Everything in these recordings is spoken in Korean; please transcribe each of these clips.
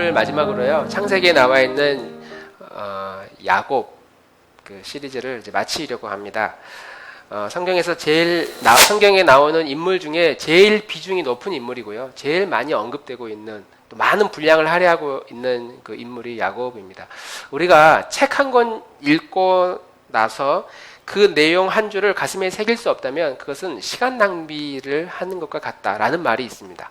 오늘 마지막으로요, 창세기에 나와 있는 야곱 그 시리즈를 이제 마치려고 합니다. 성경에 나오는 인물 중에 제일 비중이 높은 인물이고요, 제일 많이 언급되고 있는, 또 많은 분량을 할애하고 있는 그 인물이 야곱입니다. 우리가 책 한 권 읽고 나서 그 내용 한 줄을 가슴에 새길 수 없다면 그것은 시간 낭비를 하는 것과 같다라는 말이 있습니다.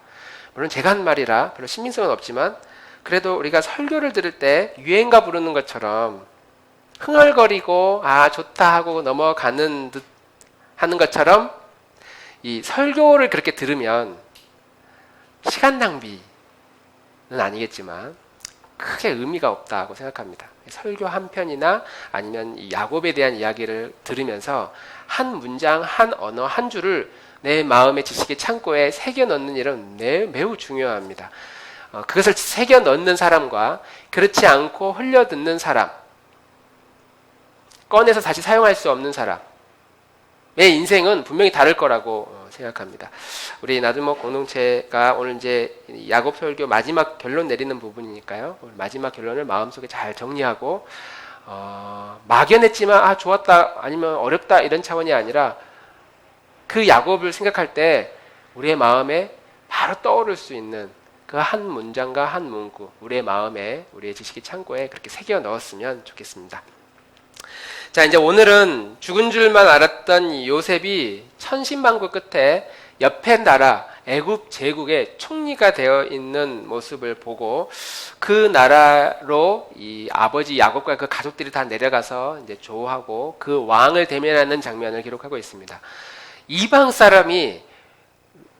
물론 제가 한 말이라 별로 신빙성은 없지만, 그래도 우리가 설교를 들을 때 유행가 부르는 것처럼 흥얼거리고 좋다 하고 넘어가는 듯 하는 것처럼, 이 설교를 그렇게 들으면 시간 낭비는 아니겠지만 크게 의미가 없다고 생각합니다. 설교 한 편이나 아니면 이 야곱에 대한 이야기를 들으면서 한 문장, 한 언어, 한 줄을 내 마음의 지식의 창고에 새겨 넣는 일은 매우 중요합니다. 그것을 새겨 넣는 사람과 그렇지 않고 흘려 듣는 사람, 꺼내서 다시 사용할 수 없는 사람의 인생은 분명히 다를 거라고 생각합니다. 우리 나들목 공동체가 오늘 이제 야곱 설교 마지막 결론 내리는 부분이니까요, 오늘 마지막 결론을 마음속에 잘 정리하고, 막연했지만 좋았다 아니면 어렵다 이런 차원이 아니라, 그 야곱을 생각할 때 우리의 마음에 바로 떠오를 수 있는 그 한 문장과 한 문구, 우리의 마음에, 우리의 지식의 창고에 그렇게 새겨 넣었으면 좋겠습니다. 자, 이제 오늘은 죽은 줄만 알았던 요셉이 천신만고 끝에 옆에 나라 애굽 제국의 총리가 되어 있는 모습을 보고, 그 나라로 이 아버지 야곱과 그 가족들이 다 내려가서 이제 조하고 그 왕을 대면하는 장면을 기록하고 있습니다. 이방 사람이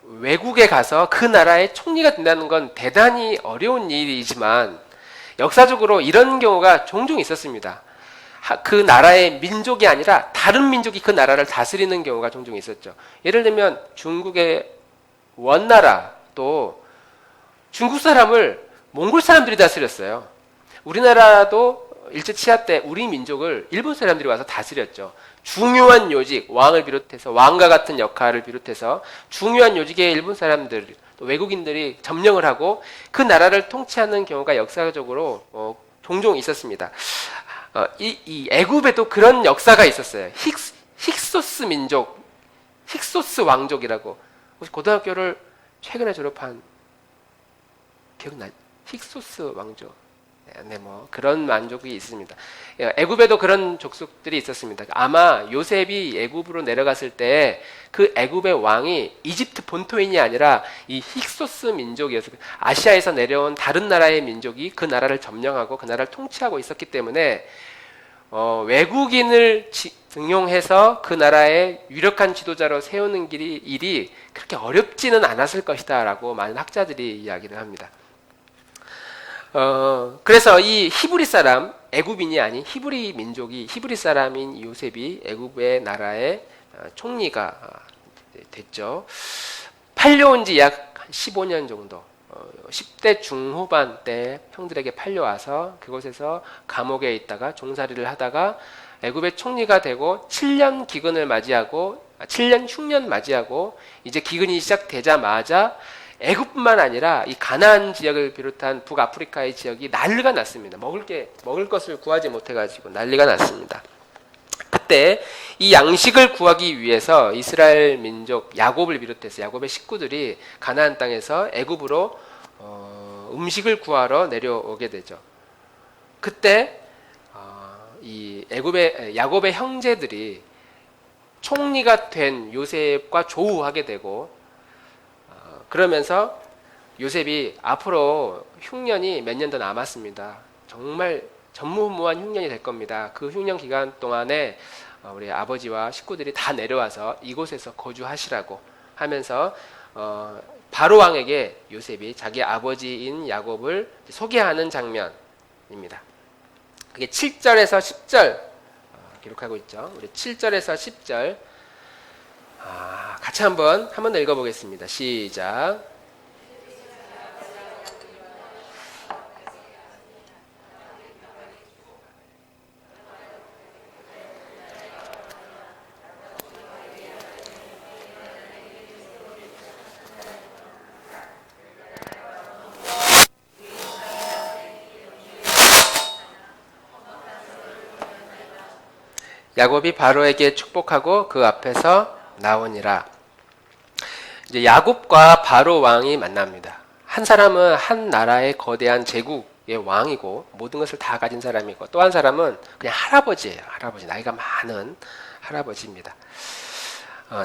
외국에 가서 그 나라의 총리가 된다는 건 대단히 어려운 일이지만, 역사적으로 이런 경우가 종종 있었습니다. 그 나라의 민족이 아니라 다른 민족이 그 나라를 다스리는 경우가 종종 있었죠. 예를 들면 중국의 원나라도 중국 사람을 몽골 사람들이 다스렸어요. 우리나라도 일제 치하 때 우리 민족을 일본 사람들이 와서 다스렸죠. 중요한 요직, 왕을 비롯해서, 왕과 같은 역할을 비롯해서 중요한 요직의 일본 사람들, 또 외국인들이 점령을 하고 그 나라를 통치하는 경우가 역사적으로 종종 있었습니다. 이 애굽에도 그런 역사가 있었어요. 힉소스 민족, 힉소스 왕족이라고. 혹시 고등학교를 최근에 졸업한 기억나요? 힉소스 왕족. 네, 뭐 그런 만족이 있습니다. 애굽에도 그런 족속들이 있었습니다. 아마 요셉이 애굽으로 내려갔을 때 그 애굽의 왕이 이집트 본토인이 아니라 이 힉소스 민족이었어요. 아시아에서 내려온 다른 나라의 민족이 그 나라를 점령하고 그 나라를 통치하고 있었기 때문에 외국인을 등용해서 그 나라의 유력한 지도자로 세우는 일이 그렇게 어렵지는 않았을 것이다 라고 많은 학자들이 이야기를 합니다. 그래서 이 히브리 사람, 애굽인이 아닌 히브리 민족이, 히브리 사람인 요셉이 애굽의 나라의 총리가 됐죠. 팔려온 지 약 15년 정도, 10대 중후반 때 형들에게 팔려와서 그곳에서 감옥에 있다가 종살이를 하다가 애굽의 총리가 되고 7년 기근을 맞이하고, 7년 흉년 맞이하고, 이제 기근이 시작되자마자 애굽뿐만 아니라 이 가나안 지역을 비롯한 북아프리카의 지역이 난리가 났습니다. 먹을 것을 구하지 못해가지고 난리가 났습니다. 그때 이 양식을 구하기 위해서 이스라엘 민족 야곱을 비롯해서 야곱의 식구들이 가나안 땅에서 애굽으로 음식을 구하러 내려오게 되죠. 그때 이 야곱의 형제들이 총리가 된 요셉과 조우하게 되고, 그러면서 요셉이 앞으로 흉년이 몇 년 더 남았습니다. 정말 전무후무한 흉년이 될 겁니다. 그 흉년 기간 동안에 우리 아버지와 식구들이 다 내려와서 이곳에서 거주하시라고 하면서 바로 왕에게 요셉이 자기 아버지인 야곱을 소개하는 장면입니다. 그게 7절에서 10절 기록하고 있죠. 우리 7절에서 10절 같이 한번 더 읽어보겠습니다. 시작. 야곱이 바로에게 축복하고 그 앞에서 나오니라. 이제 야곱과 바로 왕이 만납니다. 한 사람은 한 나라의 거대한 제국의 왕이고 모든 것을 다 가진 사람이고, 또 한 사람은 그냥 할아버지예요. 할아버지, 나이가 많은 할아버지입니다.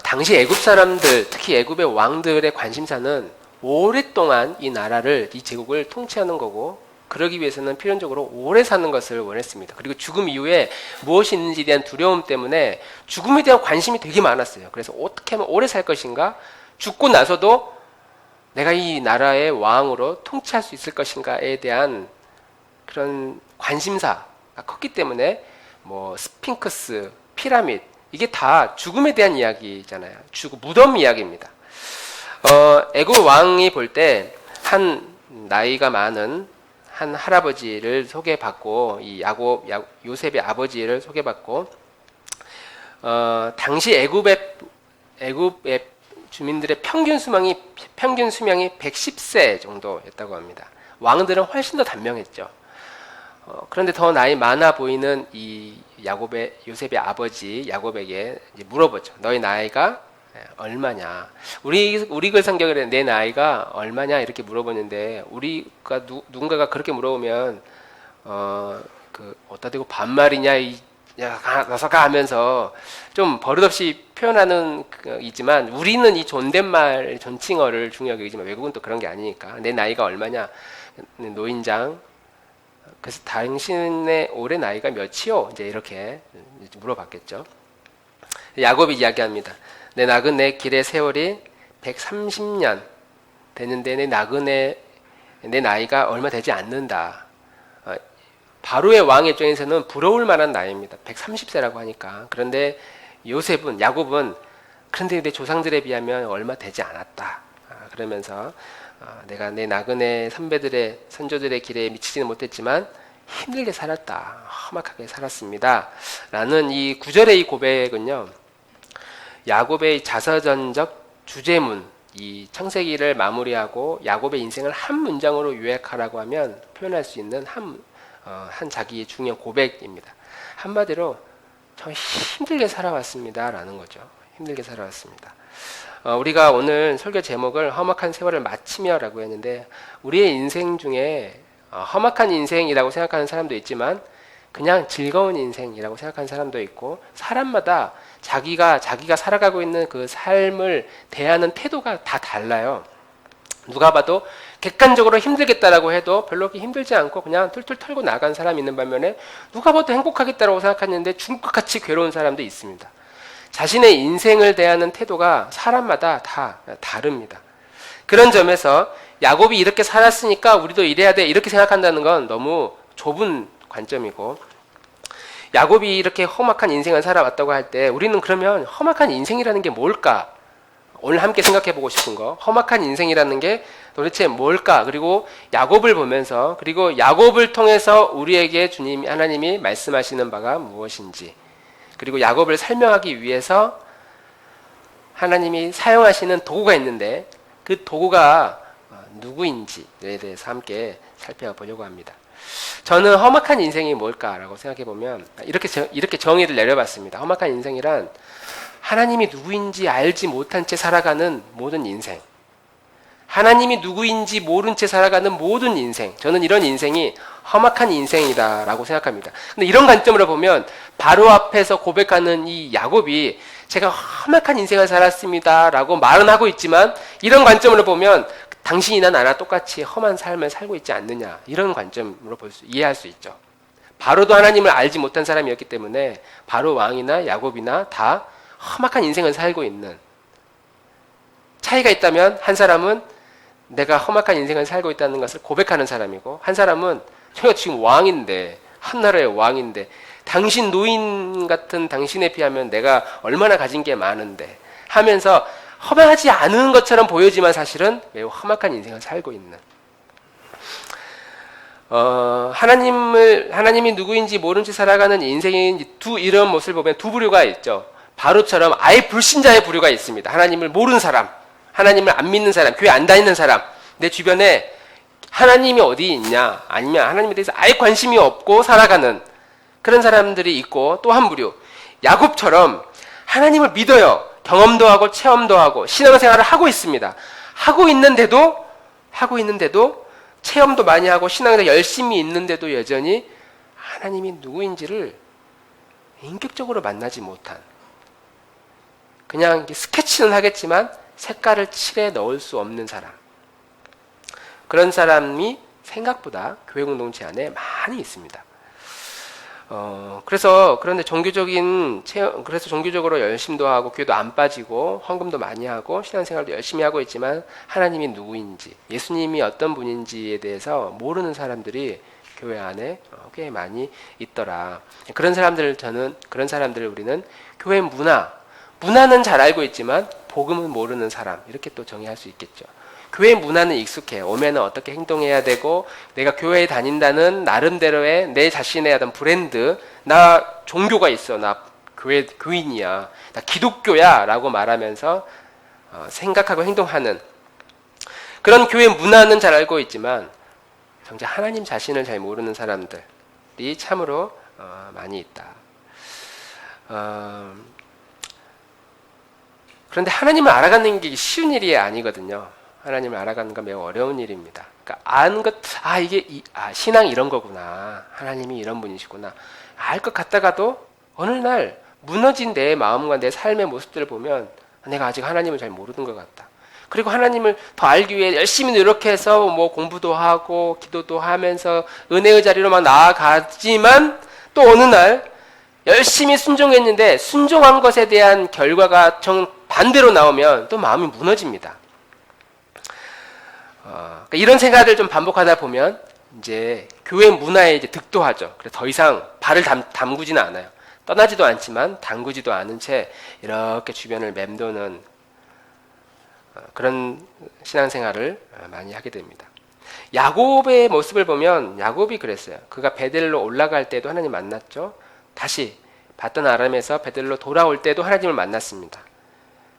당시 애굽 사람들, 특히 애굽의 왕들의 관심사는 오랫동안 이 나라를, 이 제국을 통치하는 거고, 그러기 위해서는 필연적으로 오래 사는 것을 원했습니다. 그리고 죽음 이후에 무엇이 있는지에 대한 두려움 때문에 죽음에 대한 관심이 되게 많았어요. 그래서 어떻게 하면 오래 살 것인가? 죽고 나서도 내가 이 나라의 왕으로 통치할 수 있을 것인가에 대한 그런 관심사가 컸기 때문에 뭐 스핑크스, 피라밋, 이게 다 죽음에 대한 이야기잖아요. 무덤 이야기입니다. 애굽 왕이 볼 때 한 나이가 많은 한 할아버지를 소개받고, 이 요셉의 아버지를 소개받고, 당시 애굽의 주민들의 평균 수명이 110세 정도였다고 합니다. 왕들은 훨씬 더 단명했죠. 그런데 더 나이 많아 보이는 이 요셉의 아버지 야곱에게 이제 물어보죠. 너희 나이가 얼마냐? 우리 글 성경에 내 나이가 얼마냐 이렇게 물어보는데, 우리가 누군가가 그렇게 물어보면 어디다 대고 반말이냐, 나서 가 하면서 좀 버릇없이 표현하는 이지만, 우리는 이 존댓말, 존칭어를 중요하게 여기지만 외국은 또 그런 게 아니니까 내 나이가 얼마냐, 노인장, 그래서 당신의 올해 나이가 몇이요? 이제 이렇게 물어봤겠죠. 야곱이 이야기합니다. 내 나그네 길의 세월이 130년 되는데 내 나이가 얼마 되지 않는다. 바로의 왕 입장에서는 부러울 만한 나이입니다. 130세라고 하니까. 그런데 야곱은 그런데 내 조상들에 비하면 얼마 되지 않았다. 그러면서 내가 내 나그네 선조들의 길에 미치지는 못했지만 힘들게 살았다. 험악하게 살았습니다. 라는 이 9절의 이 고백은요, 야곱의 자서전적 주제문, 이 창세기를 마무리하고 야곱의 인생을 한 문장으로 요약하라고 하면 표현할 수 있는 한 자기의 중요한 고백입니다. 한마디로 저 힘들게 살아왔습니다 라는 거죠. 힘들게 살아왔습니다. 우리가 오늘 설교 제목을 험악한 세월을 마치며 라고 했는데, 우리의 인생 중에 험악한 인생이라고 생각하는 사람도 있지만 그냥 즐거운 인생이라고 생각하는 사람도 있고, 사람마다 자기가 살아가고 있는 그 삶을 대하는 태도가 다 달라요. 누가 봐도 객관적으로 힘들겠다라고 해도 별로 그렇게 힘들지 않고 그냥 툴툴 털고 나간 사람이 있는 반면에, 누가 봐도 행복하겠다라고 생각했는데 죽을 것 같이 괴로운 사람도 있습니다. 자신의 인생을 대하는 태도가 사람마다 다 다릅니다. 그런 점에서 야곱이 이렇게 살았으니까 우리도 이래야 돼 이렇게 생각한다는 건 너무 좁은 관점이고, 야곱이 이렇게 험악한 인생을 살아왔다고 할 때 우리는 그러면 험악한 인생이라는 게 뭘까? 오늘 함께 생각해 보고 싶은 거, 험악한 인생이라는 게 도대체 뭘까? 그리고 야곱을 보면서, 그리고 야곱을 통해서 우리에게 하나님이 말씀하시는 바가 무엇인지, 그리고 야곱을 설명하기 위해서 하나님이 사용하시는 도구가 있는데 그 도구가 누구인지에 대해서 함께 살펴보려고 합니다. 저는 험악한 인생이 뭘까라고 생각해 보면 이렇게 정의를 내려봤습니다. 험악한 인생이란 하나님이 누구인지 알지 못한 채 살아가는 모든 인생, 하나님이 누구인지 모른 채 살아가는 모든 인생, 저는 이런 인생이 험악한 인생이다라고 생각합니다. 근데 이런 관점으로 보면 바로 앞에서 고백하는 이 야곱이 제가 험악한 인생을 살았습니다라고 말은 하고 있지만, 이런 관점으로 보면 당신이나 나나 똑같이 험한 삶을 살고 있지 않느냐, 이런 관점으로 이해할 수 있죠. 바로도 하나님을 알지 못한 사람이었기 때문에 바로 왕이나 야곱이나 다 험악한 인생을 살고 있는, 차이가 있다면 한 사람은 내가 험악한 인생을 살고 있다는 것을 고백하는 사람이고, 한 사람은 제가 지금 왕인데, 한 나라의 왕인데, 당신 노인 같은 당신에 비하면 내가 얼마나 가진 게 많은데 하면서 험하지 않은 것처럼 보여지만 사실은 매우 험악한 인생을 살고 있는, 하나님이 누구인지 모른 채 살아가는 인생인 이런 모습을 보면 두 부류가 있죠. 바로처럼 아예 불신자의 부류가 있습니다. 하나님을 모르는 사람, 하나님을 안 믿는 사람, 교회 안 다니는 사람, 내 주변에 하나님이 어디 있냐, 아니면 하나님에 대해서 아예 관심이 없고 살아가는 그런 사람들이 있고, 또 한 부류, 야곱처럼 하나님을 믿어요. 경험도 하고 체험도 하고 신앙생활을 하고 있습니다. 하고 있는데도 체험도 많이 하고 신앙생활 열심히 있는데도 여전히 하나님이 누구인지를 인격적으로 만나지 못한, 그냥 스케치는 하겠지만 색깔을 칠해 넣을 수 없는 사람, 그런 사람이 생각보다 교회 공동체 안에 많이 있습니다. 그런데 그래서 종교적으로 열심도 하고 교회도 안 빠지고 헌금도 많이 하고 신앙생활도 열심히 하고 있지만 하나님이 누구인지, 예수님이 어떤 분인지에 대해서 모르는 사람들이 교회 안에 꽤 많이 있더라. 그런 사람들을 우리는 교회 문화는 잘 알고 있지만 복음은 모르는 사람, 이렇게 또 정의할 수 있겠죠. 교회 문화는 익숙해. 오면은 어떻게 행동해야 되고, 내가 교회에 다닌다는 나름대로의 내 자신의 어떤 브랜드, 나 종교가 있어, 나 교인이야, 나 기독교야 라고 말하면서 생각하고 행동하는 그런 교회 문화는 잘 알고 있지만 정작 하나님 자신을 잘 모르는 사람들이 참으로 많이 있다. 그런데 하나님을 알아가는 게 쉬운 일이 아니거든요. 하나님을 알아가는 건 매우 어려운 일입니다. 그러니까 아는 것, 신앙이 이런 거구나. 하나님이 이런 분이시구나. 알 것 같다가도 어느 날 무너진 내 마음과 내 삶의 모습들을 보면 내가 아직 하나님을 잘 모르는 것 같다. 그리고 하나님을 더 알기 위해 열심히 노력해서 뭐 공부도 하고 기도도 하면서 은혜의 자리로 막 나아가지만 또 어느 날 열심히 순종했는데 순종한 것에 대한 결과가 정반대로 나오면 또 마음이 무너집니다. 그러니까 이런 생각을 좀 반복하다 보면 이제 교회 문화에 이제 득도하죠. 그래서 더 이상 발을 담그지는 않아요. 떠나지도 않지만 담그지도 않은 채 이렇게 주변을 맴도는 그런 신앙생활을 많이 하게 됩니다. 야곱의 모습을 보면 야곱이 그랬어요. 그가 베델로 올라갈 때도 하나님 만났죠. 다시 받던 아람에서 베델로 돌아올 때도 하나님을 만났습니다.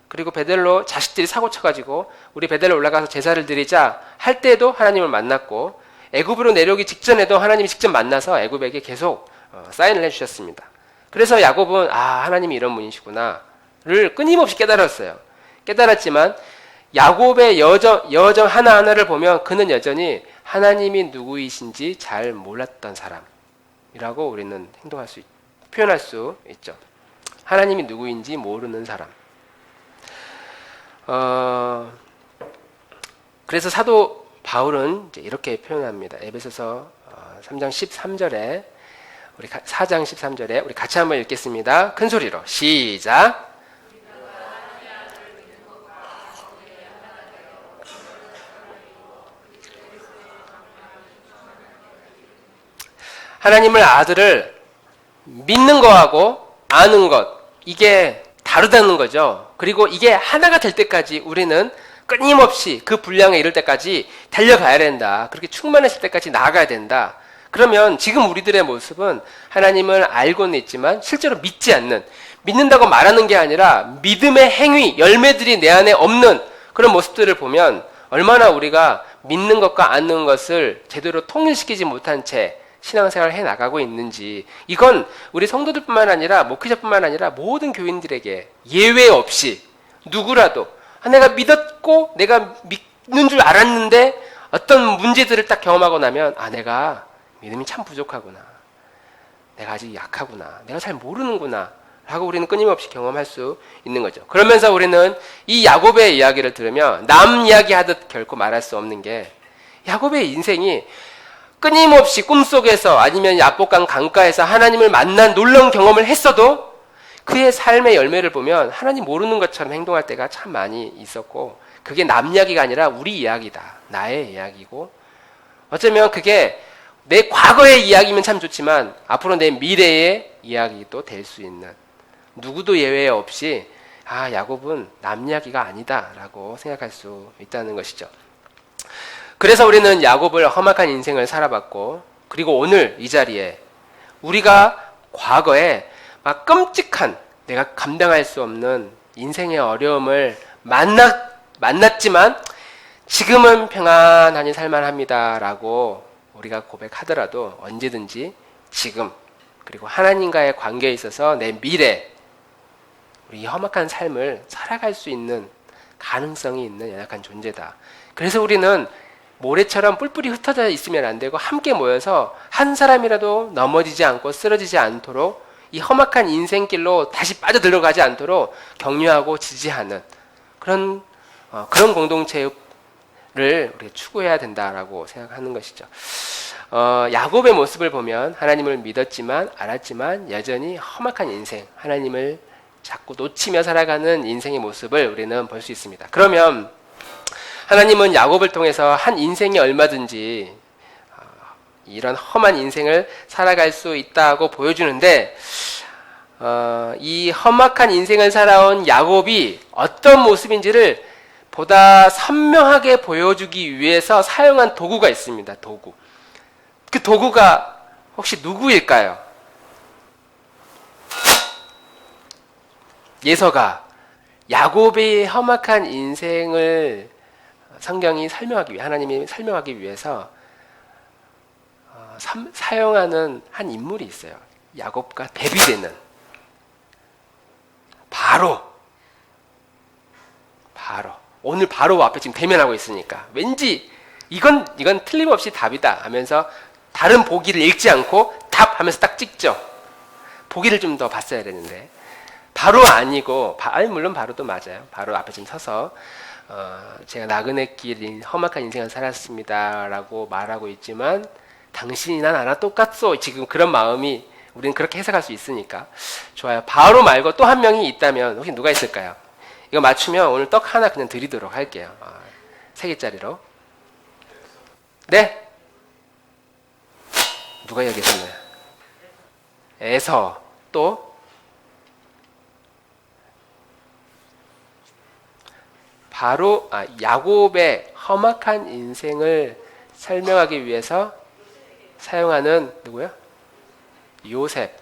그리고 베델로 자식들이 사고 쳐가지고 우리 베델로 올라가서 제사를 드리자 할 때도 하나님을 만났고, 애굽으로 내려오기 직전에도 하나님이 직접 만나서 애굽에게 계속 사인을 해주셨습니다. 그래서 야곱은 하나님이 이런 분이시구나를 끊임없이 깨달았지만 야곱의 여정 하나하나를 보면 그는 여전히 하나님이 누구이신지 잘 몰랐던 사람이라고 우리는 표현할 수 있죠. 하나님이 누구인지 모르는 사람. 그래서 사도 바울은 이제 이렇게 표현합니다. 에베소서 3장 13절에 우리 4장 13절에 우리 같이 한번 읽겠습니다. 큰 소리로 시작. 하나님을 아들을 믿는 거하고 아는 것, 이게 다르다는 거죠. 그리고 이게 하나가 될 때까지 우리는 끊임없이 그 분량에 이를 때까지 달려가야 된다. 그렇게 충만해질 때까지 나아가야 된다. 그러면 지금 우리들의 모습은 하나님을 알고는 있지만 실제로 믿지 않는, 믿는다고 말하는 게 아니라 믿음의 행위, 열매들이 내 안에 없는 그런 모습들을 보면 얼마나 우리가 믿는 것과 아는 것을 제대로 통일시키지 못한 채 신앙생활을 해나가고 있는지, 이건 우리 성도들뿐만 아니라 목회자뿐만 아니라 모든 교인들에게 예외 없이 누구라도 내가 믿었고 내가 믿는 줄 알았는데 어떤 문제들을 딱 경험하고 나면 내가 믿음이 참 부족하구나, 내가 아직 약하구나, 내가 잘 모르는구나 라고 우리는 끊임없이 경험할 수 있는 거죠. 그러면서 우리는 이 야곱의 이야기를 들으며 남 이야기하듯 결코 말할 수 없는 게, 야곱의 인생이 끊임없이 꿈속에서 아니면 야복강 강가에서 하나님을 만난 놀라운 경험을 했어도 그의 삶의 열매를 보면 하나님 모르는 것처럼 행동할 때가 참 많이 있었고, 그게 남 이야기가 아니라 우리 이야기다, 나의 이야기고, 어쩌면 그게 내 과거의 이야기면 참 좋지만 앞으로 내 미래의 이야기도 될 수 있는, 누구도 예외 없이 야곱은 남 이야기가 아니다 라고 생각할 수 있다는 것이죠. 그래서 우리는 야곱을 험악한 인생을 살아봤고, 그리고 오늘 이 자리에 우리가 과거에 막 끔찍한, 내가 감당할 수 없는 인생의 어려움을 만났지만 지금은 평안하니 살만합니다 라고 우리가 고백하더라도 언제든지 지금 그리고 하나님과의 관계에 있어서 내 미래, 우리 험악한 삶을 살아갈 수 있는 가능성이 있는 연약한 존재다. 그래서 우리는 모래처럼 뿔뿔이 흩어져 있으면 안 되고 함께 모여서 한 사람이라도 넘어지지 않고 쓰러지지 않도록 이 험악한 인생길로 다시 빠져들어가지 않도록 격려하고 지지하는 그런 공동체를 우리가 추구해야 된다라고 생각하는 것이죠. 야곱의 모습을 보면 하나님을 믿었지만 알았지만 여전히 험악한 인생, 하나님을 자꾸 놓치며 살아가는 인생의 모습을 우리는 볼 수 있습니다. 그러면 하나님은 야곱을 통해서 한 인생이 얼마든지 이런 험한 인생을 살아갈 수 있다고 보여주는데 이 험악한 인생을 살아온 야곱이 어떤 모습인지를 보다 선명하게 보여주기 위해서 사용한 도구가 있습니다. 도구. 그 도구가 혹시 누구일까요? 예서가 야곱의 험악한 인생을 성경이 설명하기 위해, 하나님이 설명하기 위해서 사용하는 한 인물이 있어요. 야곱과 대비되는 바로 오늘 바로 앞에 지금 대면하고 있으니까 왠지 이건 틀림없이 답이다 하면서 다른 보기를 읽지 않고 답 하면서 딱 찍죠. 보기를 좀 더 봤어야 되는데 바로 아니고 물론 바로도 맞아요. 바로 앞에 지금 서서 제가 나그네 길 험악한 인생을 살았습니다 라고 말하고 있지만 당신이나 나나 똑같소. 지금 그런 마음이 우리는 그렇게 해석할 수 있으니까 좋아요. 바로 말고 또 한 명이 있다면 혹시 누가 있을까요? 이거 맞추면 오늘 떡 하나 그냥 드리도록 할게요. 3개짜리로. 네? 누가 얘기했었나요? 에서. 또? 바로 야곱의 험악한 인생을 설명하기 위해서 사용하는 누구요? 요셉,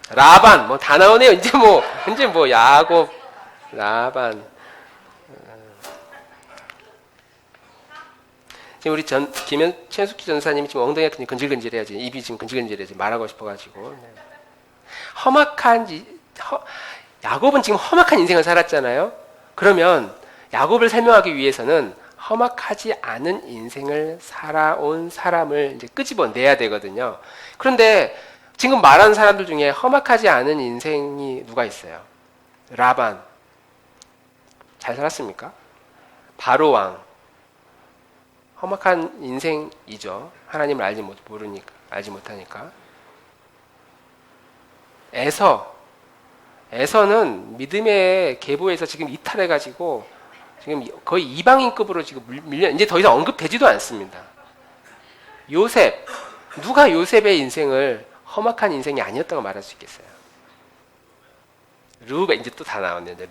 라반, 뭐 다 나오네요. 이제 뭐 야곱, 라반. 지금 우리 최숙희 전사님이 지금 엉덩이가 근질근질해야지, 입이 지금 근질근질해야지 말하고 싶어가지고. 야곱은 지금 험악한 인생을 살았잖아요. 그러면 야곱을 설명하기 위해서는 험악하지 않은 인생을 살아온 사람을 이제 끄집어내야 되거든요. 그런데 지금 말하는 사람들 중에 험악하지 않은 인생이 누가 있어요? 라반. 잘 살았습니까? 바로 왕. 험악한 인생이죠. 하나님을 알지 못하니까. 에서는 믿음의 계보에서 지금 이탈해가지고 지금 거의 이방인급으로 지금 이제 더 이상 언급되지도 않습니다. 요셉, 누가 요셉의 인생을 험악한 인생이 아니었다고 말할 수 있겠어요? 루벤, 이제 또 다 나왔는데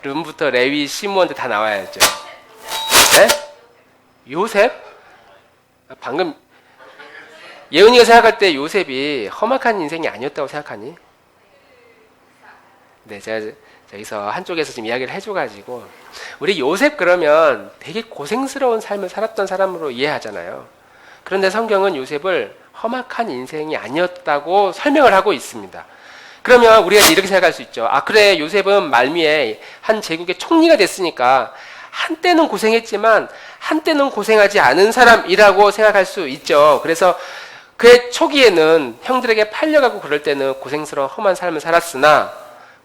룸부터 레위, 시므온도 다 나와야죠. 네? 요셉? 방금 예은이가 생각할 때 요셉이 험악한 인생이 아니었다고 생각하니? 네, 제가 여기서 한쪽에서 지금 이야기를 해줘가지고 우리 요셉 그러면 되게 고생스러운 삶을 살았던 사람으로 이해하잖아요. 그런데 성경은 요셉을 험악한 인생이 아니었다고 설명을 하고 있습니다. 그러면 우리가 이렇게 생각할 수 있죠. 그래, 요셉은 말미에 한 제국의 총리가 됐으니까 한때는 고생했지만 한때는 고생하지 않은 사람이라고 생각할 수 있죠. 그래서 그의 초기에는 형들에게 팔려가고 그럴 때는 고생스러운 험한 삶을 살았으나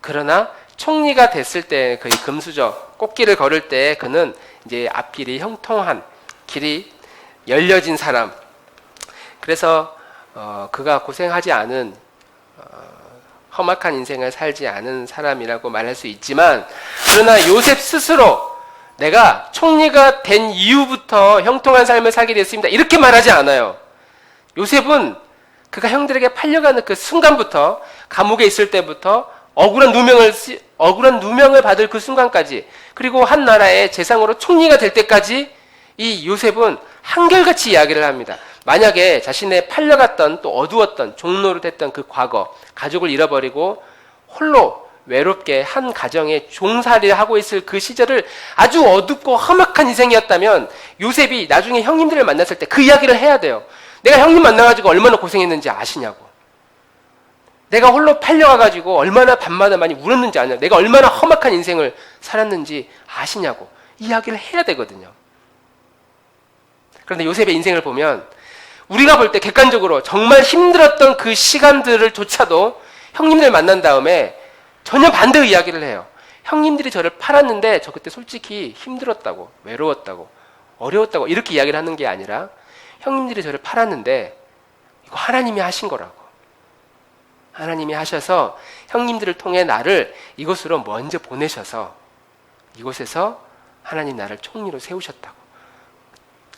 그러나 총리가 됐을 때 그의 금수저 꽃길을 걸을 때 그는 이제 앞길이 형통한 길이 열려진 사람. 그래서 그가 고생하지 않은 험악한 인생을 살지 않은 사람이라고 말할 수 있지만 그러나 요셉 스스로 내가 총리가 된 이후부터 형통한 삶을 살게 됐습니다. 이렇게 말하지 않아요. 요셉은 그가 형들에게 팔려가는 그 순간부터 감옥에 있을 때부터 억울한 누명을 받을 그 순간까지 그리고 한 나라의 재상으로 총리가 될 때까지 이 요셉은 한결같이 이야기를 합니다. 만약에 자신의 팔려갔던 또 어두웠던 종로로 됐던 그 과거 가족을 잃어버리고 홀로 외롭게 한 가정에 종살이를 하고 있을 그 시절을 아주 어둡고 험악한 인생이었다면 요셉이 나중에 형님들을 만났을 때 그 이야기를 해야 돼요. 내가 형님 만나가지고 얼마나 고생했는지 아시냐고. 내가 홀로 팔려가가지고 얼마나 밤마다 많이 울었는지 아냐. 내가 얼마나 험악한 인생을 살았는지 아시냐고. 이야기를 해야 되거든요. 그런데 요셉의 인생을 보면 우리가 볼 때 객관적으로 정말 힘들었던 그 시간들을 조차도 형님들 만난 다음에 전혀 반대 이야기를 해요. 형님들이 저를 팔았는데 저 그때 솔직히 힘들었다고, 외로웠다고, 어려웠다고 이렇게 이야기를 하는 게 아니라 형님들이 저를 팔았는데 이거 하나님이 하신 거라고. 하나님이 하셔서 형님들을 통해 나를 이곳으로 먼저 보내셔서 이곳에서 하나님 나를 총리로 세우셨다고.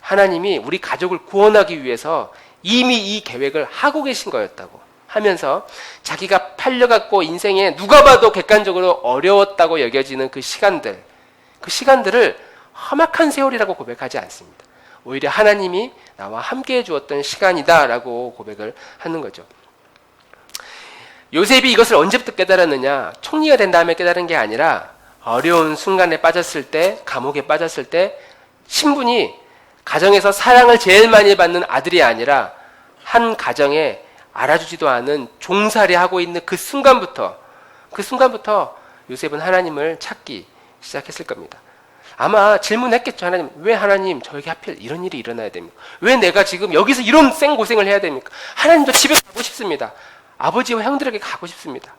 하나님이 우리 가족을 구원하기 위해서 이미 이 계획을 하고 계신 거였다고 하면서 자기가 팔려갖고 인생에 누가 봐도 객관적으로 어려웠다고 여겨지는 그 시간들을 험악한 세월이라고 고백하지 않습니다. 오히려 하나님이 나와 함께 해주었던 시간이다라고 고백을 하는 거죠. 요셉이 이것을 언제부터 깨달았느냐? 총리가 된 다음에 깨달은 게 아니라 어려운 순간에 빠졌을 때, 감옥에 빠졌을 때 신분이 가정에서 사랑을 제일 많이 받는 아들이 아니라 한 가정에 알아주지도 않은 종살이 하고 있는 그 순간부터 요셉은 하나님을 찾기 시작했을 겁니다. 아마 질문했겠죠. 하나님, 왜 하나님 저에게 하필 이런 일이 일어나야 됩니까? 왜 내가 지금 여기서 이런 생고생을 해야 됩니까? 하나님, 저 집에 가고 싶습니다. 아버지와 형들에게 가고 싶습니다.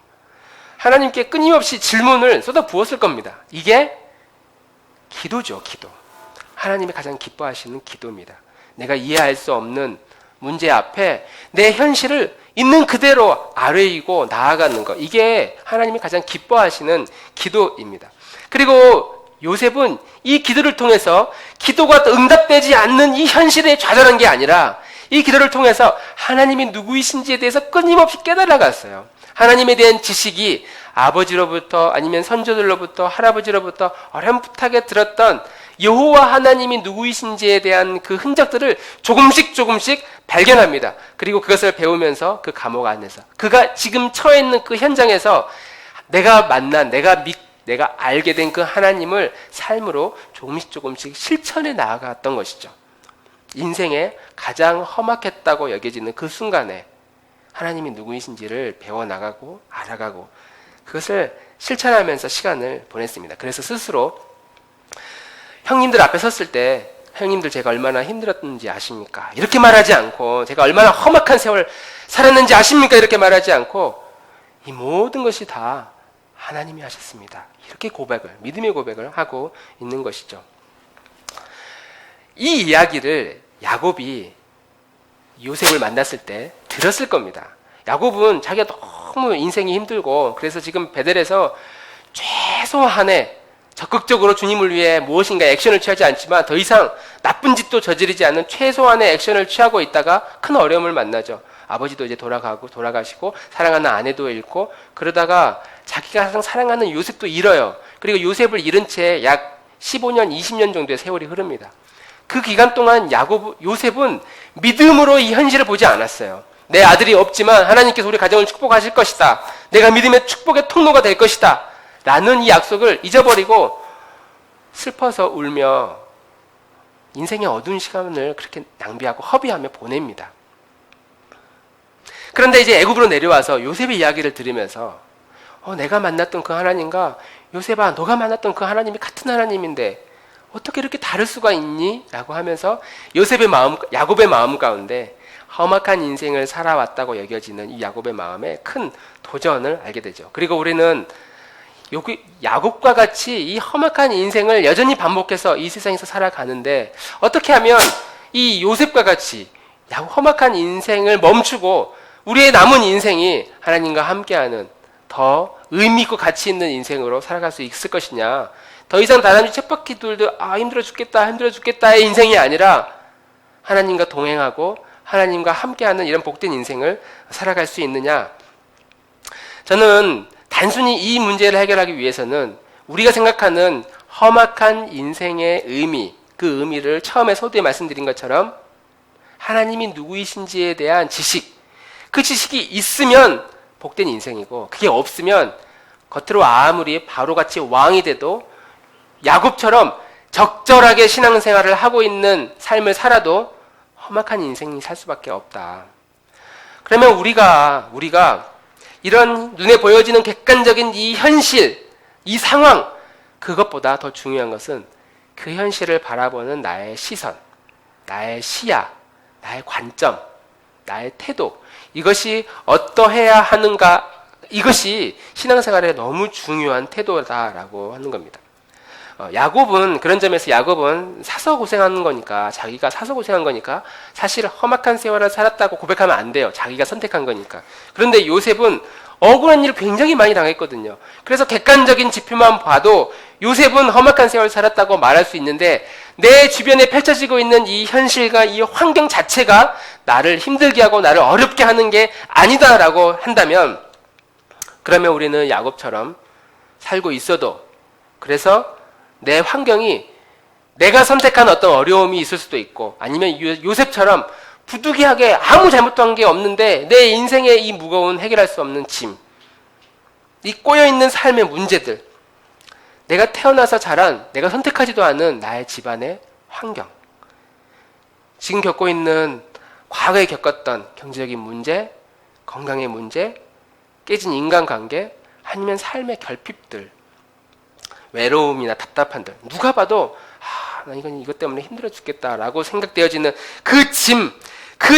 하나님께 끊임없이 질문을 쏟아 부었을 겁니다. 이게 기도죠, 기도. 하나님이 가장 기뻐하시는 기도입니다. 내가 이해할 수 없는 문제 앞에 내 현실을 있는 그대로 아뢰이고 나아가는 것. 이게 하나님이 가장 기뻐하시는 기도입니다. 그리고 요셉은 이 기도를 통해서 기도가 응답되지 않는 이 현실에 좌절한 게 아니라 이 기도를 통해서 하나님이 누구이신지에 대해서 끊임없이 깨달아갔어요. 하나님에 대한 지식이 아버지로부터 아니면 선조들로부터 할아버지로부터 어렴풋하게 들었던 여호와 하나님이 누구이신지에 대한 그 흔적들을 조금씩 발견합니다. 그리고 그것을 배우면서 그 감옥 안에서 그가 지금 처해 있는 그 현장에서 내가 만난 내가 알게 된 그 하나님을 삶으로 조금씩 실천해 나아갔던 것이죠. 인생에 가장 험악했다고 여겨지는 그 순간에 하나님이 누구이신지를 배워나가고 알아가고 그것을 실천하면서 시간을 보냈습니다. 그래서 스스로 형님들 앞에 섰을 때 형님들 제가 얼마나 힘들었는지 아십니까? 이렇게 말하지 않고 제가 얼마나 험악한 세월 살았는지 아십니까? 이렇게 말하지 않고 이 모든 것이 다 하나님이 하셨습니다. 이렇게 믿음의 고백을 하고 있는 것이죠. 이 이야기를 야곱이 요셉을 만났을 때 들었을 겁니다. 야곱은 자기가 너무 인생이 힘들고 그래서 지금 베델에서 최소한의 적극적으로 주님을 위해 무엇인가 액션을 취하지 않지만 더 이상 나쁜 짓도 저지르지 않는 최소한의 액션을 취하고 있다가 큰 어려움을 만나죠. 아버지도 이제 돌아가시고 사랑하는 아내도 잃고 그러다가 자기가 항상 사랑하는 요셉도 잃어요. 그리고 요셉을 잃은 채 약 15년, 20년 정도의 세월이 흐릅니다. 그 기간 동안 요셉은 믿음으로 이 현실을 보지 않았어요. 내 아들이 없지만 하나님께서 우리 가정을 축복하실 것이다. 내가 믿음의 축복의 통로가 될 것이다. 라는 이 약속을 잊어버리고 슬퍼서 울며 인생의 어두운 시간을 그렇게 낭비하고 허비하며 보냅니다. 그런데 이제 애굽으로 내려와서 요셉의 이야기를 들으면서 내가 만났던 그 하나님과 요셉아 너가 만났던 그 하나님이 같은 하나님인데 어떻게 이렇게 다를 수가 있니? 라고 하면서 야곱의 마음 가운데 험악한 인생을 살아왔다고 여겨지는 이 야곱의 마음에 큰 도전을 알게 되죠. 그리고 우리는 야곱과 같이 이 험악한 인생을 여전히 반복해서 이 세상에서 살아가는데 어떻게 하면 이 요셉과 같이 험악한 인생을 멈추고 우리의 남은 인생이 하나님과 함께하는 더 의미 있고 가치 있는 인생으로 살아갈 수 있을 것이냐. 더 이상 다람쥐 쳇바퀴 돌도 힘들어 죽겠다의 인생이 아니라 하나님과 동행하고 하나님과 함께하는 이런 복된 인생을 살아갈 수 있느냐. 저는 단순히 이 문제를 해결하기 위해서는 우리가 생각하는 험악한 인생의 의미, 그 의미를 처음에 서두에 말씀드린 것처럼 하나님이 누구이신지에 대한 지식, 그 지식이 있으면 복된 인생이고 그게 없으면 겉으로 아무리 바로같이 왕이 돼도 야곱처럼 적절하게 신앙생활을 하고 있는 삶을 살아도 험악한 인생이 살 수밖에 없다. 그러면 우리가 이런 눈에 보여지는 객관적인 이 현실, 이 상황, 그것보다 더 중요한 것은 그 현실을 바라보는 나의 시선, 나의 시야, 나의 관점, 나의 태도, 이것이 어떠해야 하는가, 이것이 신앙생활에 너무 중요한 태도다라고 하는 겁니다. 야곱은, 그런 점에서 야곱은 사서 고생하는 거니까, 자기가 사서 고생한 거니까 사실 험악한 세월을 살았다고 고백하면 안 돼요. 자기가 선택한 거니까. 그런데 요셉은 억울한 일을 굉장히 많이 당했거든요. 그래서 객관적인 지표만 봐도 요셉은 험악한 세월을 살았다고 말할 수 있는데, 내 주변에 펼쳐지고 있는 이 현실과 이 환경 자체가 나를 힘들게 하고 나를 어렵게 하는 게 아니다라고 한다면, 그러면 우리는 야곱처럼 살고 있어도, 그래서 내 환경이 내가 선택한 어떤 어려움이 있을 수도 있고, 아니면 요셉처럼 부득이하게 아무 잘못한 게 없는데 내 인생의 이 무거운 해결할 수 없는 짐, 이 꼬여있는 삶의 문제들, 내가 태어나서 자란, 내가 선택하지도 않은 나의 집안의 환경, 지금 겪고 있는, 과거에 겪었던 경제적인 문제, 건강의 문제, 깨진 인간관계, 아니면 삶의 결핍들, 외로움이나 답답한들, 누가 봐도 난 이것 때문에 힘들어 죽겠다라고 생각되어지는 그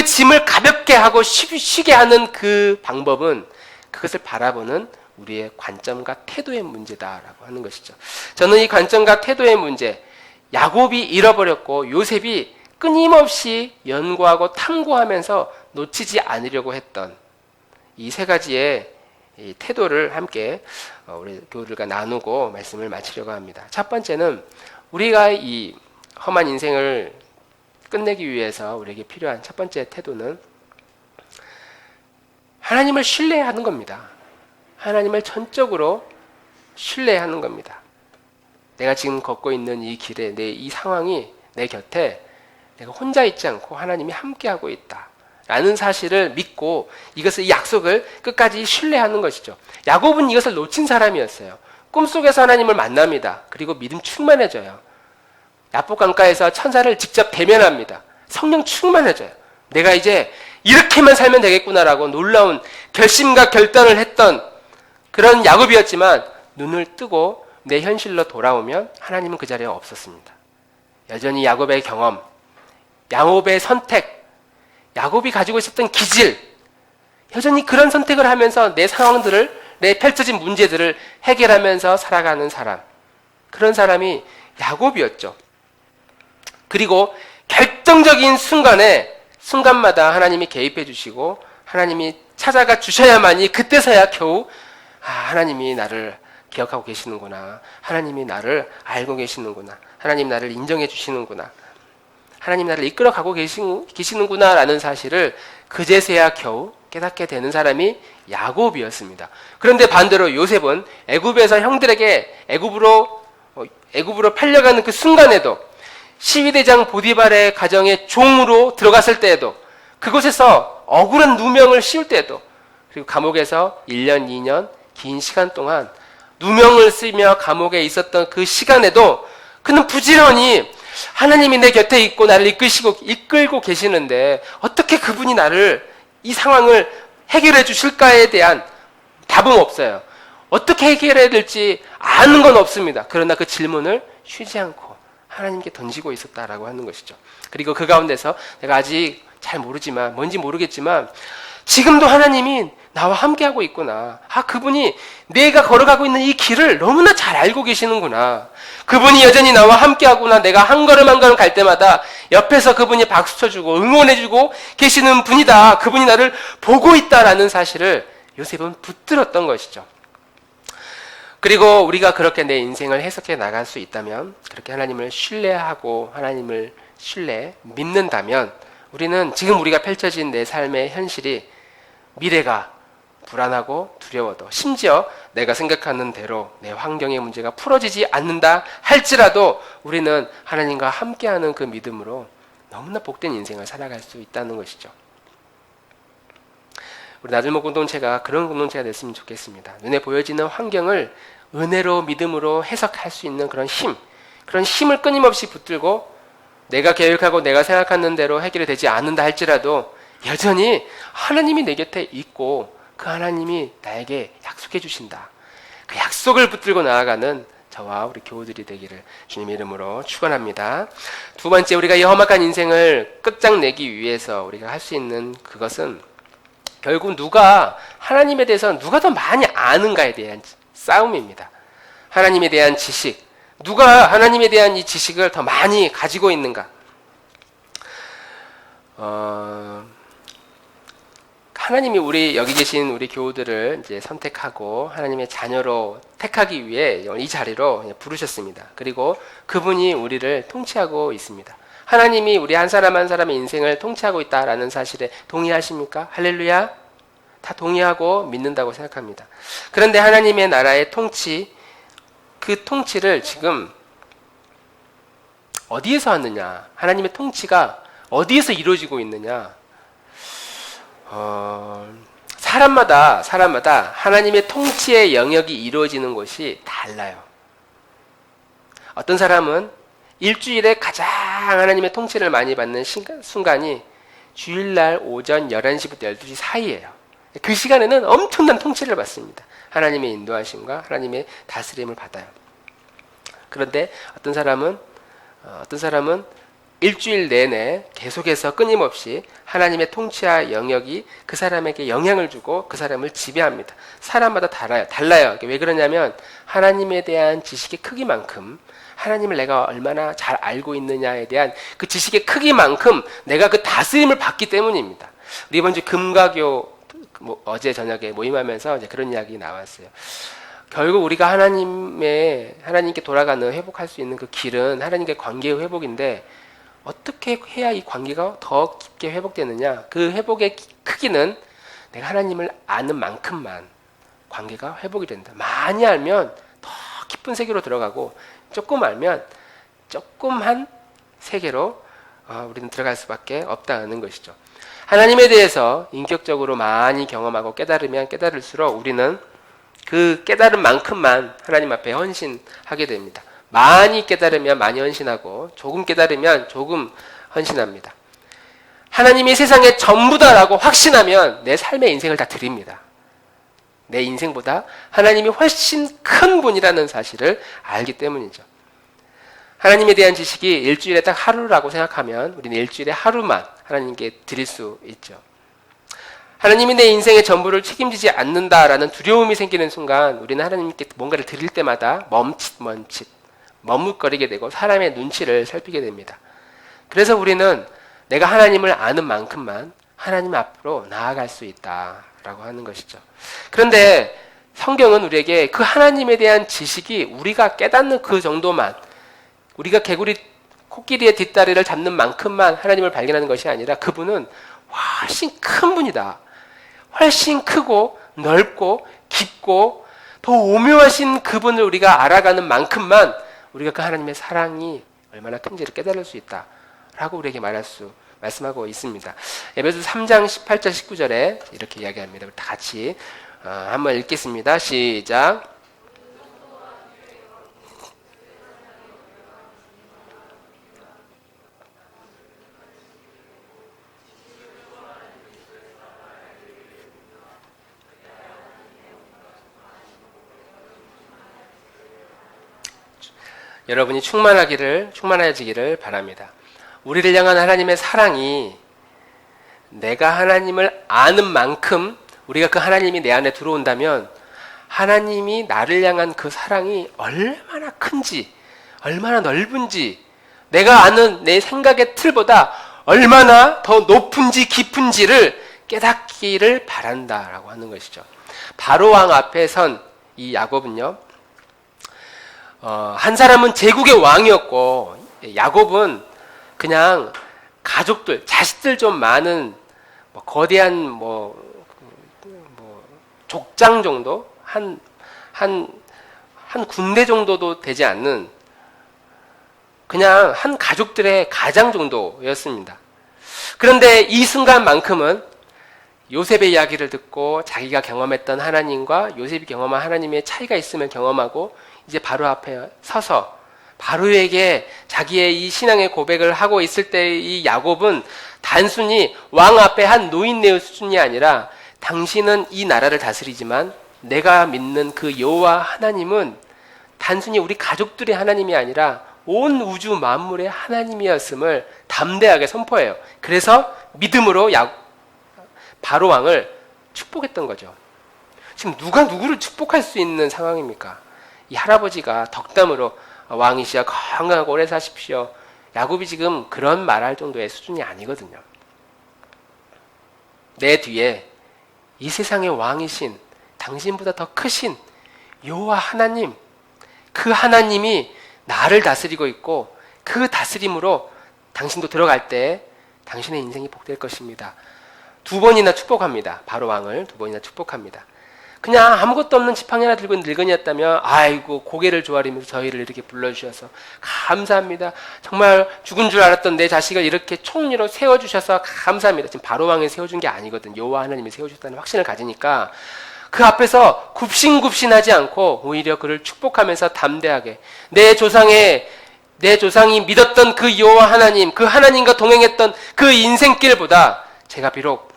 짐을 가볍게 하고 쉬게 하는 그 방법은, 그것을 바라보는 우리의 관점과 태도의 문제다라고 하는 것이죠. 저는 이 관점과 태도의 문제, 야곱이 잃어버렸고 요셉이 끊임없이 연구하고 탐구하면서 놓치지 않으려고 했던 이 세 가지의 이 태도를 함께 우리 교우들과 나누고 말씀을 마치려고 합니다. 첫 번째는, 우리가 이 험한 인생을 끝내기 위해서 우리에게 필요한 첫 번째 태도는 하나님을 신뢰하는 겁니다. 하나님을 전적으로 신뢰하는 겁니다. 내가 지금 걷고 있는 이 길에, 이 상황이 내 곁에 내가 혼자 있지 않고 하나님이 함께하고 있다 라는 사실을 믿고, 이것을, 이 약속을 끝까지 신뢰하는 것이죠. 야곱은 이것을 놓친 사람이었어요. 꿈속에서 하나님을 만납니다. 그리고 믿음 충만해져요. 야복 강가에서 천사를 직접 대면합니다. 성령 충만해져요. 내가 이제 이렇게만 살면 되겠구나라고 놀라운 결심과 결단을 했던 그런 야곱이었지만, 눈을 뜨고 내 현실로 돌아오면 하나님은 그 자리에 없었습니다. 여전히 야곱의 경험, 야곱의 선택, 야곱이 가지고 있었던 기질, 여전히 그런 선택을 하면서 내 상황들을, 내 펼쳐진 문제들을 해결하면서 살아가는 사람, 그런 사람이 야곱이었죠. 그리고 결정적인 순간마다 하나님이 개입해 주시고 하나님이 찾아가 주셔야만이, 그때서야 겨우 하나님이 나를 기억하고 계시는구나, 하나님이 나를 알고 계시는구나, 하나님 나를 인정해 주시는구나, 하나님 나를 이끌어가고 계시는구나 라는 사실을 그제서야 겨우 깨닫게 되는 사람이 야곱이었습니다. 그런데 반대로 요셉은 애굽에서 형들에게 애굽으로 팔려가는 그 순간에도, 시위대장 보디발의 가정에 종으로 들어갔을 때에도, 그곳에서 억울한 누명을 씌울 때에도, 그리고 감옥에서 1년, 2년 긴 시간 동안 누명을 쓰며 감옥에 있었던 그 시간에도 그는 부지런히 하나님이 내 곁에 있고 나를 이끌고 계시는데 어떻게 그분이 나를, 이 상황을 해결해 주실까에 대한 답은 없어요. 어떻게 해결해야 될지 아는 건 없습니다. 그러나 그 질문을 쉬지 않고 하나님께 던지고 있었다라고 하는 것이죠. 그리고 그 가운데서 내가 아직 잘 모르지만, 뭔지 모르겠지만 지금도 하나님이 나와 함께하고 있구나. 그분이 내가 걸어가고 있는 이 길을 너무나 잘 알고 계시는구나. 그분이 여전히 나와 함께하구나. 내가 한 걸음 한 걸음 갈 때마다 옆에서 그분이 박수 쳐주고 응원해주고 계시는 분이다. 그분이 나를 보고 있다라는 사실을 요셉은 붙들었던 것이죠. 그리고 우리가 그렇게 내 인생을 해석해 나갈 수 있다면, 그렇게 하나님을 신뢰하고 하나님을 믿는다면, 우리는 지금 우리가 펼쳐진 내 삶의 현실이, 미래가 불안하고 두려워도, 심지어 내가 생각하는 대로 내 환경의 문제가 풀어지지 않는다 할지라도 우리는 하나님과 함께하는 그 믿음으로 너무나 복된 인생을 살아갈 수 있다는 것이죠. 우리 나들목 공동체가 그런 공동체가 됐으면 좋겠습니다. 눈에 보여지는 환경을 은혜로, 믿음으로 해석할 수 있는 그런 힘을 끊임없이 붙들고 내가 계획하고 내가 생각하는 대로 해결이 되지 않는다 할지라도 여전히 하나님이 내 곁에 있고 그 하나님이 나에게 약속해 주신다. 그 약속을 붙들고 나아가는 저와 우리 교우들이 되기를 주님의 이름으로 축원합니다. 두 번째, 우리가 이 험악한 인생을 끝장내기 위해서 우리가 할 수 있는 그것은 결국 누가 하나님에 대해서 누가 더 많이 아는가에 대한 싸움입니다. 하나님에 대한 지식, 누가 하나님에 대한 이 지식을 더 많이 가지고 있는가? 하나님이 우리 여기 계신 우리 교우들을 이제 선택하고 하나님의 자녀로 택하기 위해 이 자리로 부르셨습니다. 그리고 그분이 우리를 통치하고 있습니다. 하나님이 우리 한 사람 한 사람의 인생을 통치하고 있다라는 사실에 동의하십니까? 할렐루야! 다 동의하고 믿는다고 생각합니다. 그런데 하나님의 나라의 통치, 그 통치를 지금 어디에서 하느냐? 하나님의 통치가 어디에서 이루어지고 있느냐? 사람마다 하나님의 통치의 영역이 이루어지는 곳이 달라요. 어떤 사람은 일주일에 가장 하나님의 통치를 많이 받는 순간이 주일날 오전 11시부터 12시 사이예요. 그 시간에는 엄청난 통치를 받습니다. 하나님의 인도하심과 하나님의 다스림을 받아요. 그런데 어떤 사람은 일주일 내내 계속해서 끊임없이 하나님의 통치와 영역이 그 사람에게 영향을 주고 그 사람을 지배합니다. 사람마다 달라요. 왜 그러냐면 하나님에 대한 지식의 크기만큼, 하나님을 내가 얼마나 잘 알고 있느냐에 대한 그 지식의 크기만큼 내가 그 다스림을 받기 때문입니다. 우리 이번 주 금가교 어제 저녁에 모임하면서 이제 그런 이야기 나왔어요. 결국 우리가 하나님께 돌아가는 회복할 수 있는 그 길은 하나님과의 관계의 회복인데, 어떻게 해야 이 관계가 더 깊게 회복되느냐? 그 회복의 크기는 내가 하나님을 아는 만큼만 관계가 회복이 된다. 많이 알면 더 깊은 세계로 들어가고, 조금 알면 조금한 세계로 우리는 들어갈 수밖에 없다는 것이죠. 하나님에 대해서 인격적으로 많이 경험하고 깨달으면 깨달을수록 우리는 그 깨달은 만큼만 하나님 앞에 헌신하게 됩니다. 많이 깨달으면 많이 헌신하고 조금 깨달으면 조금 헌신합니다. 하나님이 세상의 전부다라고 확신하면 내 삶의 인생을 다 드립니다. 내 인생보다 하나님이 훨씬 큰 분이라는 사실을 알기 때문이죠. 하나님에 대한 지식이 일주일에 딱 하루라고 생각하면 우리는 일주일에 하루만 하나님께 드릴 수 있죠. 하나님이 내 인생의 전부를 책임지지 않는다라는 두려움이 생기는 순간 우리는 하나님께 뭔가를 드릴 때마다 머뭇거리게 되고 사람의 눈치를 살피게 됩니다. 그래서 우리는 내가 하나님을 아는 만큼만 하나님 앞으로 나아갈 수 있다라고 하는 것이죠. 그런데 성경은 우리에게 그 하나님에 대한 지식이 우리가 깨닫는 그 정도만, 우리가 코끼리의 뒷다리를 잡는 만큼만 하나님을 발견하는 것이 아니라 그분은 훨씬 큰 분이다. 훨씬 크고 넓고 깊고 더 오묘하신 그분을 우리가 알아가는 만큼만 우리가 그 하나님의 사랑이 얼마나 큰지를 깨달을 수 있다라고 우리에게 말씀하고 있습니다. 에베소 3장 18절 19절에 이렇게 이야기합니다. 다 같이 한번 읽겠습니다. 시작. 여러분이 충만해지기를 바랍니다. 우리를 향한 하나님의 사랑이 내가 하나님을 아는 만큼 우리가 그 하나님이 내 안에 들어온다면 하나님이 나를 향한 그 사랑이 얼마나 큰지, 얼마나 넓은지, 내가 아는 내 생각의 틀보다 얼마나 더 높은지 깊은지를 깨닫기를 바란다라고 하는 것이죠. 바로왕 앞에 선 이 야곱은요, 한 사람은 제국의 왕이었고 야곱은 그냥 가족들, 자식들 좀 많은 거대한 족장 정도, 한 군대 정도도 되지 않는 그냥 한 가족들의 가장 정도였습니다. 그런데 이 순간만큼은 요셉의 이야기를 듣고 자기가 경험했던 하나님과 요셉이 경험한 하나님의 차이가 있으면 경험하고 이제 바로 앞에 서서 바로에게 자기의 이 신앙의 고백을 하고 있을 때 이 야곱은 단순히 왕 앞에 한 노인네의 수준이 아니라 당신은 이 나라를 다스리지만 내가 믿는 그 여호와 하나님은 단순히 우리 가족들의 하나님이 아니라 온 우주 만물의 하나님이었음을 담대하게 선포해요. 그래서 믿음으로 바로 왕을 축복했던 거죠. 지금 누가 누구를 축복할 수 있는 상황입니까? 이 할아버지가 덕담으로 왕이시여 건강하고 오래 사십시오. 야곱이 지금 그런 말할 정도의 수준이 아니거든요. 내 뒤에 이 세상의 왕이신 당신보다 더 크신 여호와 하나님, 그 하나님이 나를 다스리고 있고 그 다스림으로 당신도 들어갈 때 당신의 인생이 복될 것입니다. 2번이나 축복합니다. 바로 왕을 2번이나 축복합니다. 그냥 아무것도 없는 지팡이 하나 들고 있는 늙은이였다면 아이고 고개를 조아리면서 저희를 이렇게 불러주셔서 감사합니다. 정말 죽은 줄 알았던 내 자식을 이렇게 총리로 세워주셔서 감사합니다. 지금 바로 왕이 세워준 게 아니거든. 여호와 하나님이 세워주셨다는 확신을 가지니까 그 앞에서 굽신굽신하지 않고 오히려 그를 축복하면서 담대하게 내 조상이 믿었던 그 여호와 하나님, 그 하나님과 동행했던 그 인생길보다 제가 비록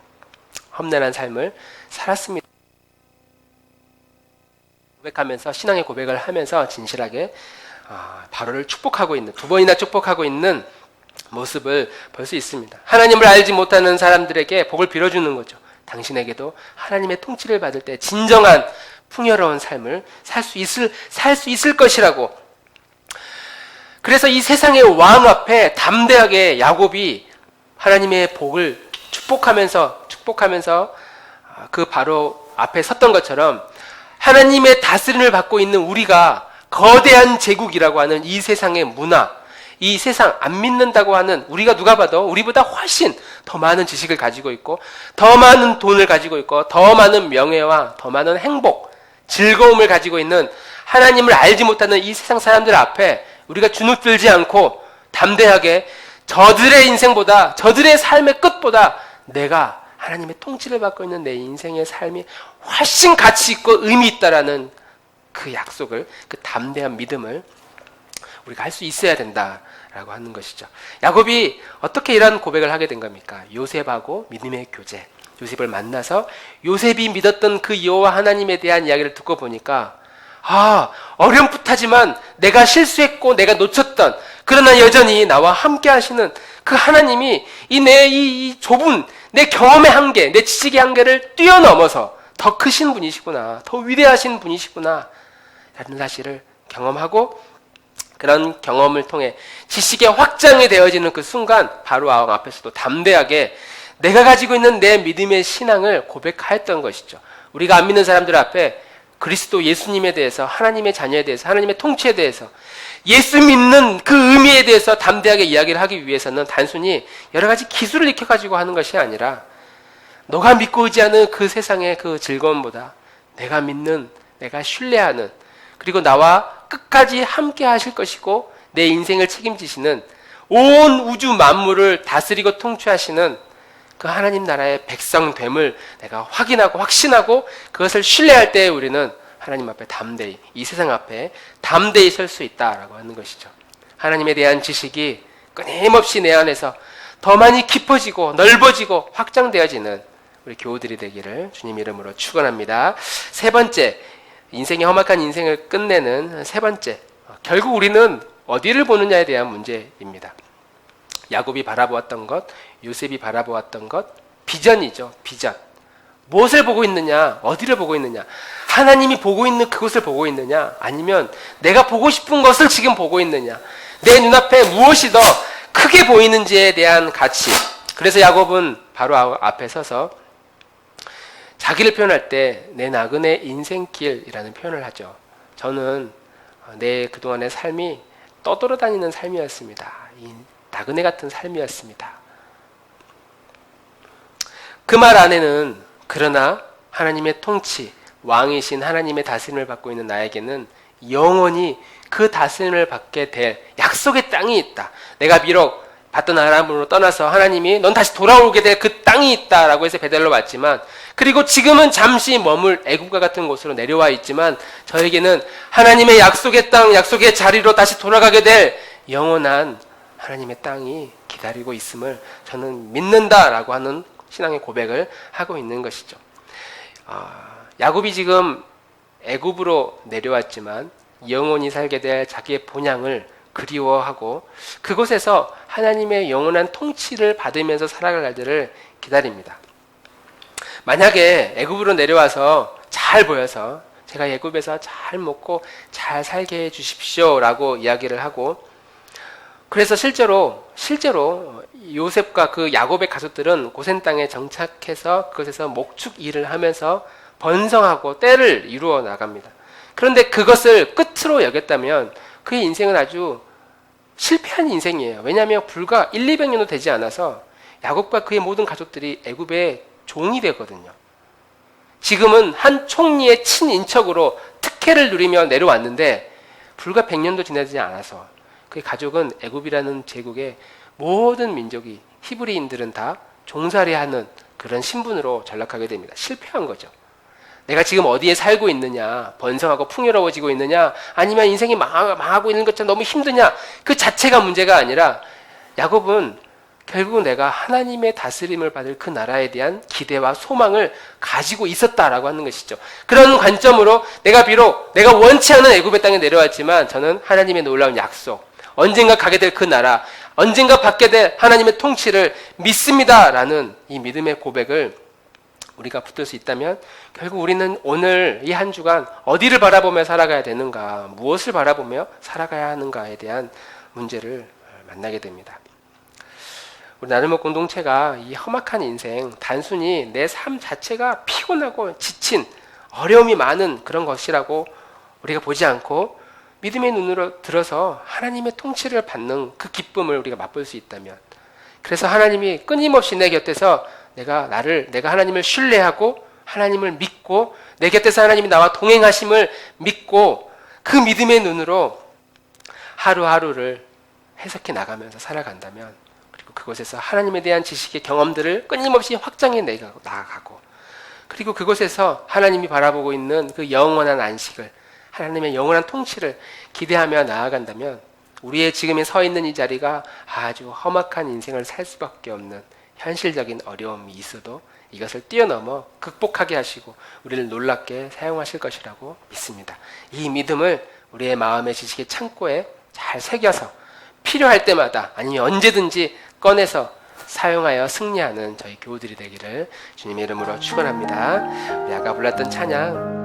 험난한 삶을 살았습니다. 고백하면서 신앙의 고백을 하면서 진실하게 바로를 축복하고 있는 2번이나 축복하고 있는 모습을 볼 수 있습니다. 하나님을 알지 못하는 사람들에게 복을 빌어주는 거죠. 당신에게도 하나님의 통치를 받을 때 진정한 풍요로운 삶을 살 수 있을 것이라고. 그래서 이 세상의 왕 앞에 담대하게 야곱이 하나님의 복을 축복하면서 그 바로 앞에 섰던 것처럼 하나님의 다스림을 받고 있는 우리가 거대한 제국이라고 하는 이 세상의 문화, 이 세상 안 믿는다고 하는 우리가 누가 봐도 우리보다 훨씬 더 많은 지식을 가지고 있고 더 많은 돈을 가지고 있고 더 많은 명예와 더 많은 행복, 즐거움을 가지고 있는 하나님을 알지 못하는 이 세상 사람들 앞에 우리가 주눅들지 않고 담대하게 저들의 인생보다 저들의 삶의 끝보다 내가 하나님의 통치를 받고 있는 내 인생의 삶이 훨씬 가치 있고 의미 있다라는 그 약속을, 그 담대한 믿음을 우리가 할 수 있어야 된다라고 하는 것이죠. 야곱이 어떻게 이런 고백을 하게 된 겁니까? 요셉하고 믿음의 교제. 요셉을 만나서 요셉이 믿었던 그 여호와 하나님에 대한 이야기를 듣고 보니까 어렴풋하지만 내가 실수했고 내가 놓쳤던, 그러나 여전히 나와 함께 하시는 그 하나님이 이 좁은 내 경험의 한계, 내 지식의 한계를 뛰어넘어서 더 크신 분이시구나, 더 위대하신 분이시구나 라는 사실을 경험하고, 그런 경험을 통해 지식의 확장이 되어지는 그 순간 바로 왕 앞에서도 담대하게 내가 가지고 있는 내 믿음의 신앙을 고백하였던 것이죠. 우리가 안 믿는 사람들 앞에 그리스도 예수님에 대해서, 하나님의 자녀에 대해서, 하나님의 통치에 대해서, 예수 믿는 그 의미에 대해서 담대하게 이야기를 하기 위해서는 단순히 여러 가지 기술을 익혀가지고 하는 것이 아니라 너가 믿고 의지하는 그 세상의 그 즐거움보다 내가 믿는, 내가 신뢰하는, 그리고 나와 끝까지 함께 하실 것이고 내 인생을 책임지시는, 온 우주 만물을 다스리고 통치하시는 그 하나님 나라의 백성됨을 내가 확인하고 확신하고 그것을 신뢰할 때 우리는 하나님 앞에 담대히, 이 세상 앞에 담대히 설 수 있다라고 하는 것이죠. 하나님에 대한 지식이 끊임없이 내 안에서 더 많이 깊어지고 넓어지고 확장되어지는 우리 교우들이 되기를 주님 이름으로 축원합니다. 세 번째, 인생의 험악한 인생을 끝내는 세 번째, 결국 우리는 어디를 보느냐에 대한 문제입니다. 야곱이 바라보았던 것, 요셉이 바라보았던 것, 비전이죠. 비전. 무엇을 보고 있느냐? 어디를 보고 있느냐? 하나님이 보고 있는 그것을 보고 있느냐? 아니면 내가 보고 싶은 것을 지금 보고 있느냐? 내 눈앞에 무엇이 더 크게 보이는지에 대한 가치. 그래서 야곱은 바로 앞에 서서 자기를 표현할 때 내 나그네 인생길이라는 표현을 하죠. 저는 내 그동안의 삶이 떠돌아다니는 삶이었습니다. 나그네 같은 삶이었습니다. 그 말 안에는 그러나 하나님의 통치, 왕이신 하나님의 다스림을 받고 있는 나에게는 영원히 그 다스림을 받게 될 약속의 땅이 있다. 내가 비록 받던 아람으로 떠나서 하나님이 넌 다시 돌아오게 될 그 땅이 있다라고 해서 베델로 왔지만 그리고 지금은 잠시 머물 애굽과 같은 곳으로 내려와 있지만 저에게는 하나님의 약속의 땅, 약속의 자리로 다시 돌아가게 될 영원한 하나님의 땅이 기다리고 있음을 저는 믿는다라고 하는 신앙의 고백을 하고 있는 것이죠. 야곱이 지금 애굽으로 내려왔지만 영원히 살게 될 자기의 본향을 그리워하고 그곳에서 하나님의 영원한 통치를 받으면서 살아갈 날들을 기다립니다. 만약에 애굽으로 내려와서 잘 보여서 제가 애굽에서 잘 먹고 잘 살게 해 주십시오 라고 이야기를 하고, 그래서 실제로 요셉과 그 야곱의 가족들은 고센 땅에 정착해서 그것에서 목축 일을 하면서 번성하고 때를 이루어 나갑니다. 그런데 그것을 끝으로 여겼다면 그의 인생은 아주 실패한 인생이에요. 왜냐하면 불과 1,200년도 되지 않아서 야곱과 그의 모든 가족들이 애굽의 종이 되거든요. 지금은 한 총리의 친인척으로 특혜를 누리며 내려왔는데 불과 100년도 지나지 않아서 그의 가족은 애굽이라는 제국의 모든 민족이, 히브리인들은 다 종살이하는 그런 신분으로 전락하게 됩니다. 실패한 거죠. 내가 지금 어디에 살고 있느냐, 번성하고 풍요로워지고 있느냐, 아니면 인생이 망하고 있는 것처럼 너무 힘드냐, 그 자체가 문제가 아니라 야곱은 결국 내가 하나님의 다스림을 받을 그 나라에 대한 기대와 소망을 가지고 있었다라고 하는 것이죠. 그런 관점으로 내가 비록 내가 원치 않은 애굽의 땅에 내려왔지만 저는 하나님의 놀라운 약속, 언젠가 가게 될 그 나라, 언젠가 받게 될 하나님의 통치를 믿습니다라는 이 믿음의 고백을 우리가 붙들 수 있다면 결국 우리는 오늘 이 한 주간 어디를 바라보며 살아가야 되는가, 무엇을 바라보며 살아가야 하는가에 대한 문제를 만나게 됩니다. 우리 나눔목 공동체가 이 험악한 인생, 단순히 내 삶 자체가 피곤하고 지친, 어려움이 많은 그런 것이라고 우리가 보지 않고 믿음의 눈으로 들어서 하나님의 통치를 받는 그 기쁨을 우리가 맛볼 수 있다면, 그래서 하나님이 끊임없이 내 곁에서 내가 하나님을 신뢰하고 하나님을 믿고 내 곁에서 하나님이 나와 동행하심을 믿고 그 믿음의 눈으로 하루하루를 해석해 나가면서 살아간다면, 그리고 그곳에서 하나님에 대한 지식의 경험들을 끊임없이 확장해 나아가고, 그리고 그곳에서 하나님이 바라보고 있는 그 영원한 안식을, 하나님의 영원한 통치를 기대하며 나아간다면 우리의 지금에 서 있는 이 자리가 아주 험악한 인생을 살 수밖에 없는 현실적인 어려움이 있어도 이것을 뛰어넘어 극복하게 하시고 우리를 놀랍게 사용하실 것이라고 믿습니다. 이 믿음을 우리의 마음의 지식의 창고에 잘 새겨서 필요할 때마다 아니면 언제든지 꺼내서 사용하여 승리하는 저희 교우들이 되기를 주님의 이름으로 축원합니다. 우리 아까 불렀던 찬양